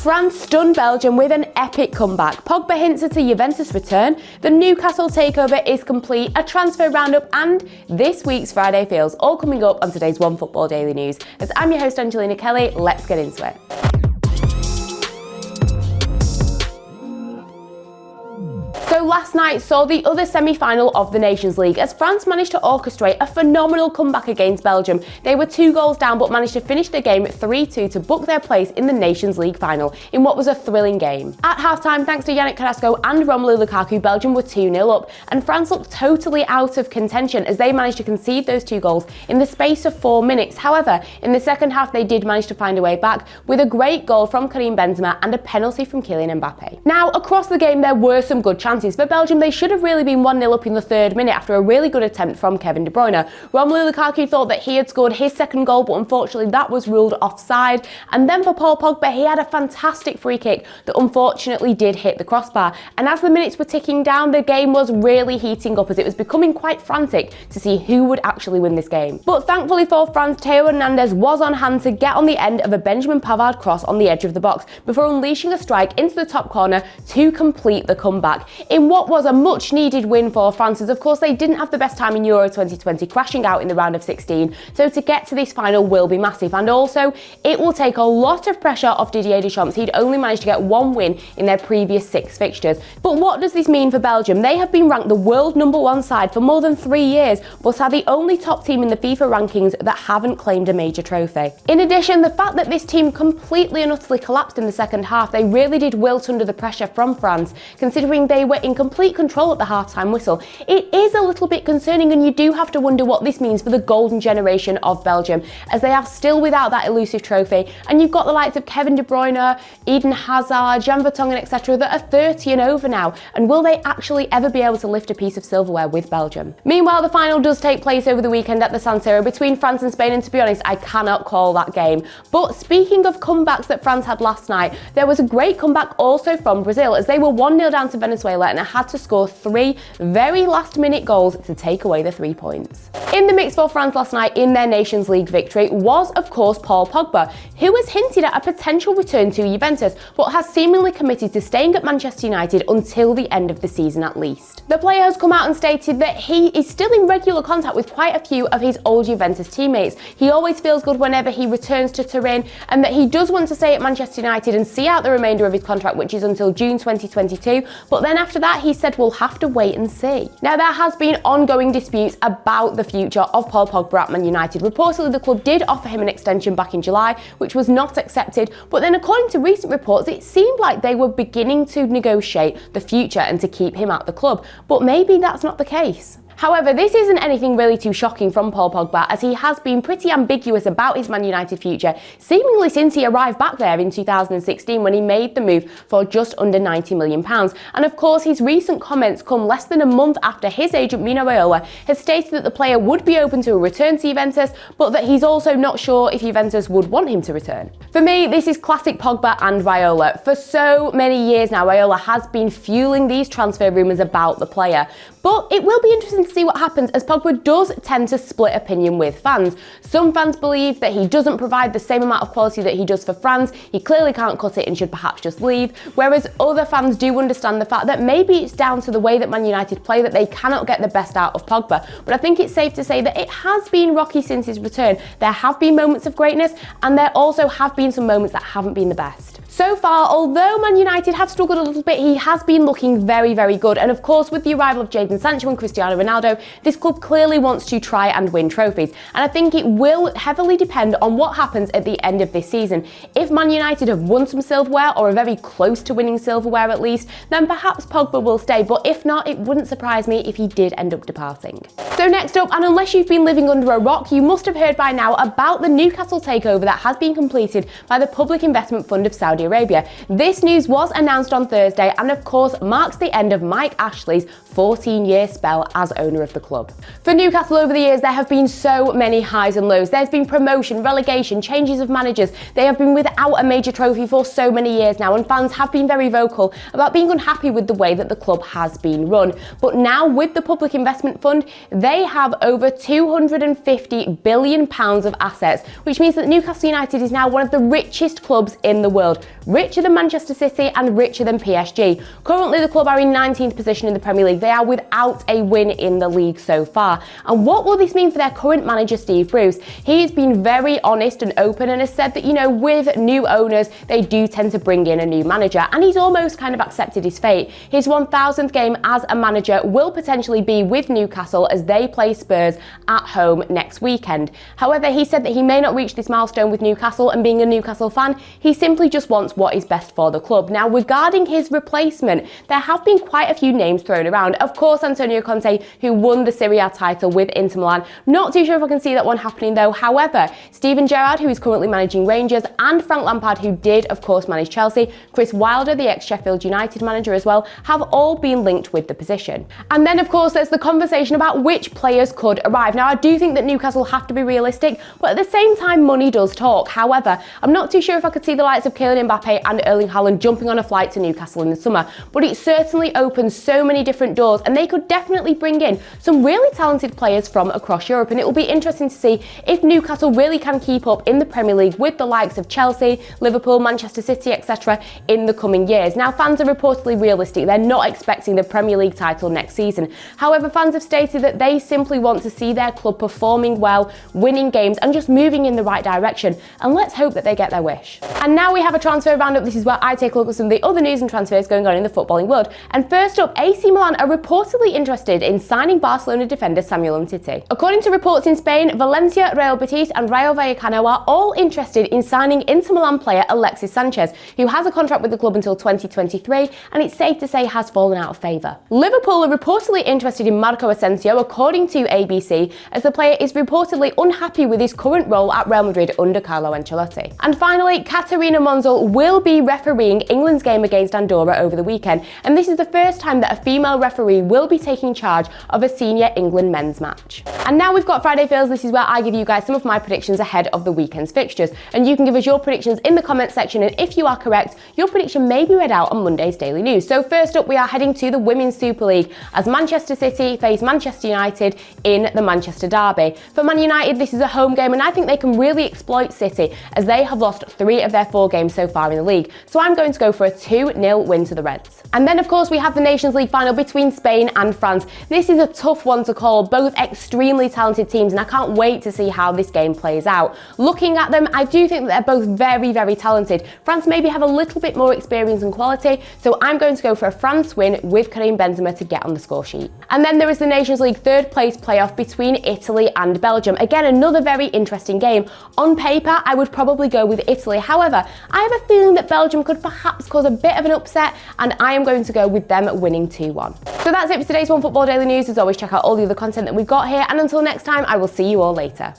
France stunned Belgium with an epic comeback. Pogba hints at a Juventus return, the Newcastle takeover is complete, a transfer roundup, and this week's Friday feels, all coming up on today's OneFootball Daily News. As I'm your host Angelina Kelly, let's get into it. So last night saw the other semi-final of the Nations League as France managed to orchestrate a phenomenal comeback against Belgium. They were 2 goals down but managed to finish the game 3-2 to book their place in the Nations League final in what was a thrilling game. At half-time, thanks to Yannick Carrasco and Romelu Lukaku, Belgium were 2-0 up and France looked totally out of contention as they managed to concede those 2 goals in the space of 4 minutes. However, in the second half they did manage to find a way back with a great goal from Karim Benzema and a penalty from Kylian Mbappe. Now, across the game there were some good chances. For Belgium, they should have really been 1-0 up in the 3rd minute after a really good attempt from Kevin De Bruyne. Romelu Lukaku thought that he had scored his second goal, but unfortunately that was ruled offside. And then for Paul Pogba, he had a fantastic free kick that unfortunately did hit the crossbar. And as the minutes were ticking down, the game was really heating up as it was becoming quite frantic to see who would actually win this game. But thankfully for France, Theo Hernandez was on hand to get on the end of a Benjamin Pavard cross on the edge of the box before unleashing a strike into the top corner to complete the comeback. In what was a much needed win for France, as of course they didn't have the best time in Euro 2020, crashing out in the round of 16, so to get to this final will be massive, and also it will take a lot of pressure off Didier Deschamps. He'd only managed to get 1 win in their previous 6 fixtures. But what does this mean for Belgium? They have been ranked the world #1 side for more than 3 years, but are the only top team in the FIFA rankings that haven't claimed a major trophy. In addition, the fact that this team completely and utterly collapsed in the second half, they really did wilt under the pressure from France, considering they were in complete control at the half-time whistle. It is a little bit concerning, and you do have to wonder what this means for the golden generation of Belgium, as they are still without that elusive trophy, and you've got the likes of Kevin De Bruyne, Eden Hazard, Jan Vertonghen, etc. that are 30 and over now, and will they actually ever be able to lift a piece of silverware with Belgium? Meanwhile, the final does take place over the weekend at the San Siro between France and Spain, and to be honest, I cannot call that game. But speaking of comebacks that France had last night, there was a great comeback also from Brazil as they were 1-0 down to Venezuela and had to score 3 very last-minute goals to take away the 3 points. In the mix for France last night in their Nations League victory was, of course, Paul Pogba, who has hinted at a potential return to Juventus, but has seemingly committed to staying at Manchester United until the end of the season at least. The player has come out and stated that he is still in regular contact with quite a few of his old Juventus teammates. He always feels good whenever he returns to Turin, and that he does want to stay at Manchester United and see out the remainder of his contract, which is until June 2022, but then after that he said we'll have to wait and see. Now, there has been ongoing disputes about the future of Paul Pogba at Man United. Reportedly, the club did offer him an extension back in July, which was not accepted, but then according to recent reports, it seemed like they were beginning to negotiate the future and to keep him at the club, but maybe that's not the case. However, this isn't anything really too shocking from Paul Pogba, as he has been pretty ambiguous about his Man United future, seemingly since he arrived back there in 2016 when he made the move for just under £90 million. And of course, his recent comments come less than a month after his agent Mino Raiola has stated that the player would be open to a return to Juventus, but that he's also not sure if Juventus would want him to return. For me, this is classic Pogba and Raiola. For so many years now, Raiola has been fueling these transfer rumours about the player. But it will be interesting to see what happens, as Pogba does tend to split opinion with fans. Some fans believe that he doesn't provide the same amount of quality that he does for France, he clearly can't cut it and should perhaps just leave, whereas other fans do understand the fact that maybe it's down to the way that Man United play that they cannot get the best out of Pogba. But I think it's safe to say that it has been rocky since his return. There have been moments of greatness, and there also have been some moments that haven't been the best. So far, although Man United have struggled a little bit, he has been looking very, very good. And of course, with the arrival of Jadon Sancho and Cristiano Ronaldo, this club clearly wants to try and win trophies. And I think it will heavily depend on what happens at the end of this season. If Man United have won some silverware, or are very close to winning silverware at least, then perhaps Pogba will stay. But if not, it wouldn't surprise me if he did end up departing. So next up, and unless you've been living under a rock, you must have heard by now about the Newcastle takeover that has been completed by the Public Investment Fund of Saudi Arabia. This news was announced on Thursday and of course marks the end of Mike Ashley's 14-year spell as owner of the club. For Newcastle over the years, there have been so many highs and lows. There's been promotion, relegation, changes of managers. They have been without a major trophy for so many years now, and fans have been very vocal about being unhappy with the way that the club has been run. But now with the Public Investment Fund, they have over £250 billion of assets, which means that Newcastle United is now one of the richest clubs in the world. richer than Manchester City and richer than PSG. Currently, the club are in 19th position in the Premier League. They are without a win in the league so far. And what will this mean for their current manager, Steve Bruce? He's been very honest and open and has said that, with new owners, they do tend to bring in a new manager. And he's almost kind of accepted his fate. His 1,000th game as a manager will potentially be with Newcastle as they play Spurs at home next weekend. However, he said that he may not reach this milestone with Newcastle, and being a Newcastle fan, he simply just wants what is best for the club. Now, regarding his replacement, there have been quite a few names thrown around. Of course, Antonio Conte, who won the Serie A title with Inter Milan. Not too sure if I can see that one happening though. However, Steven Gerrard, who is currently managing Rangers, and Frank Lampard, who did, of course, manage Chelsea, Chris Wilder, the ex-Sheffield United manager as well, have all been linked with the position. And then, of course, there's the conversation about which players could arrive. Now, I do think that Newcastle have to be realistic, but at the same time, money does talk. However, I'm not too sure if I could see the likes of Kylian Mbappe and Erling Haaland jumping on a flight to Newcastle in the summer, but it certainly opens so many different doors, and they could definitely bring in some really talented players from across Europe, and it will be interesting to see if Newcastle really can keep up in the Premier League with the likes of Chelsea, Liverpool, Manchester City, etc. in the coming years. Now, fans are reportedly realistic. They're not expecting the Premier League title next season. However, fans have stated that they simply want to see their club performing well, winning games, and just moving in the right direction. And let's hope that they get their wish. And now we have a transfer roundup. This is where I take a look at some of the other news and transfers going on in the footballing world. And first up, AC Milan are reportedly interested in signing Barcelona defender Samuel Umtiti. According to reports in Spain, Valencia, Real Betis and Rayo Vallecano are all interested in signing Inter Milan player Alexis Sanchez, who has a contract with the club until 2023 and it's safe to say has fallen out of favour. Liverpool are reportedly interested in Marco Asensio, according to ABC, as the player is reportedly unhappy with his current role at Real Madrid under Carlo Ancelotti. And finally, Katarina Monzel will be refereeing England's game against Andorra over the weekend, and this is the first time that a female referee will be taking charge of a senior England men's match. And now we've got Friday Feels. This is where I give you guys some of my predictions ahead of the weekend's fixtures, and you can give us your predictions in the comments section, and if you are correct, your prediction may be read out on Monday's Daily News. So first up, we are heading to the Women's Super League as Manchester City face Manchester United in the Manchester Derby. For Man United, this is a home game, and I think they can really exploit City as they have lost 3 of their 4 games so far in the league. So I'm going to go for a 2-0 win to the Reds. And then, of course, we have the Nations League final between Spain and France. This is a tough one to call, both extremely talented teams, and I can't wait to see how this game plays out. Looking at them, I do think that they're both very, very talented. France maybe have a little bit more experience and quality, so I'm going to go for a France win with Karim Benzema to get on the score sheet. And then there is the Nations League third place playoff between Italy and Belgium. Again, another very interesting game. On paper, I would probably go with Italy. However, I have a feeling that Belgium could perhaps cause a bit of an upset, and I am going to go with them winning 2-1. So that's it for today's OneFootball Daily News. As always, check out all the other content that we've got here, and until next time, I will see you all later.